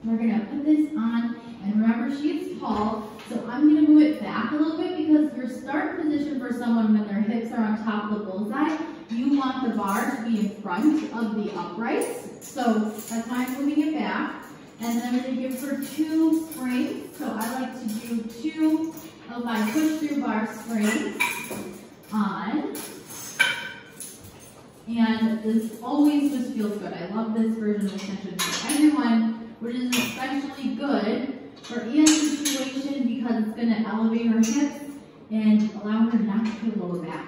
we're going to put this on, and remember she's tall, so I'm going to move it back a little bit because your start position for someone when their hips are on top of the bullseye, you want the bar to be in front of the uprights. So that's why I'm moving it back. And then I'm going to give her 2 springs. So I like to do 2 of my push-through bar springs on. And this always just feels good. I love this version of extension for everyone, which is especially good for Ian's situation because it's going to elevate her hips and allow her not to feel lower back.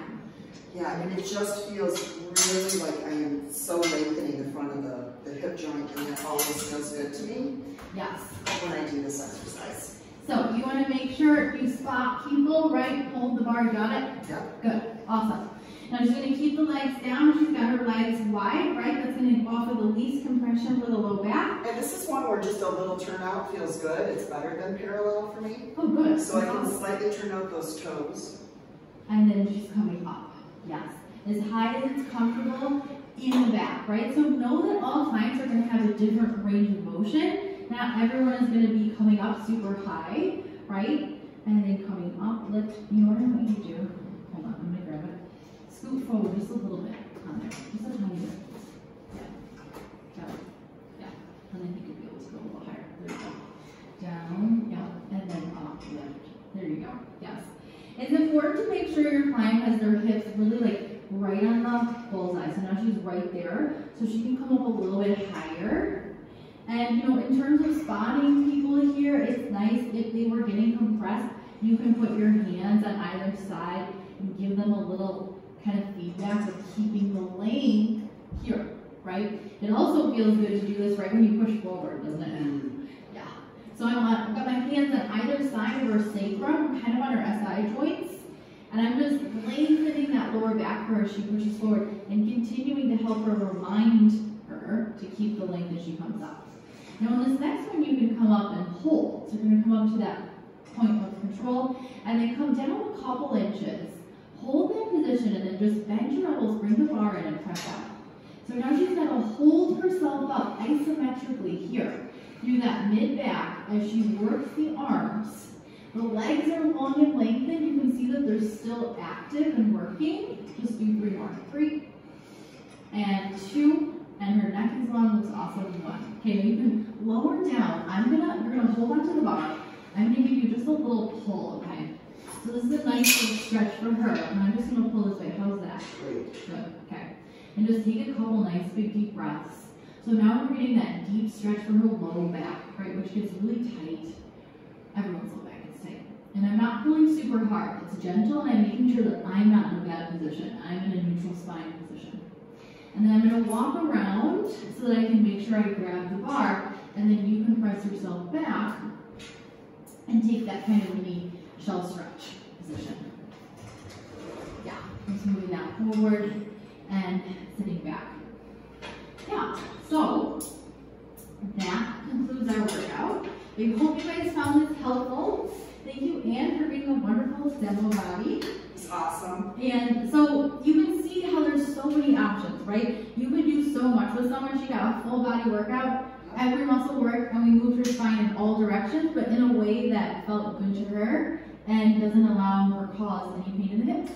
Yeah, and it just feels really like I am so lengthening the front of the hip joint, and it always feels good to me. Yes. When I do this exercise. So you want to make sure you spot people, right? Hold the bar, got it? Yeah. Good, awesome. Now she's going to keep the legs down. She's got her legs wide, right? That's going to offer the least compression for the low back. And this is one where just a little turnout feels good. It's better than parallel for me. Oh, good. So I can slightly turn out those toes. And then she's coming up. Yes. As high as it's comfortable in the back, right? So know that all clients are going to have a different range of motion. Not everyone is going to be coming up super high, right? And then coming up, lift. You know what I want you to do? Hold on, I'm going to grab it. Scoot forward just a little bit on there. Just a tiny bit. Yeah. Got it. Yeah. And then you could be able to go a little higher. There you go. Down, yeah. And then up, lift. There you go. Yes. It's important to make sure your client has their hips really like right on the bullseye. So now she's right there. So she can come up a little bit higher. And you know, in terms of spotting people here, it's nice if they were getting compressed, you can put your hands on either side and give them a little kind of feedback of keeping the length here, right? It also feels good to do this right when you push forward, doesn't it? Yeah. So I've got my hands on either side of her sacrum, kind of on her SI joints, and I'm just lengthening that lower back for her as she pushes forward and continuing to help her remind her to keep the length as she comes up. Now on this next one, you can come up and hold. So you're going to come up to that point of control and then come down a couple inches. Hold that position and then just bend your elbows, bring the bar in and press out. So now she's going to hold herself up isometrically here through that mid-back as she works the arms. The legs are long and lengthened. You can see that they're still active and working. Just do 3 more. 3 and 2, and her neck is long. Looks awesome. 1. Okay, you can lower down. You're gonna hold onto the bar. I'm gonna give you just a little pull. Okay. So this is a nice little stretch for her, and I'm just gonna pull this way. How's that? Great. Good. Okay. And just take a couple nice big deep breaths. So now we're getting that deep stretch for her low back, right, which gets really tight. Everyone's low back gets tight. And I'm not pulling super hard. It's gentle, and I'm making sure that I'm not in a bad position. I'm in a neutral spine position. And then I'm going to walk around so that I can make sure I grab the bar, and then you can press yourself back and take that kind of mini shell stretch position. Yeah, just moving that forward and sitting back. Yeah, so that concludes our workout. We hope you guys found this helpful. Thank you, Anne, for being a wonderful demo body. It's awesome. And so you can see how there's so many options, right? You could do so much with someone. She got a full body workout, every muscle worked, and we moved her spine in all directions, but in a way that felt good to her and doesn't allow her cause any pain in the hips.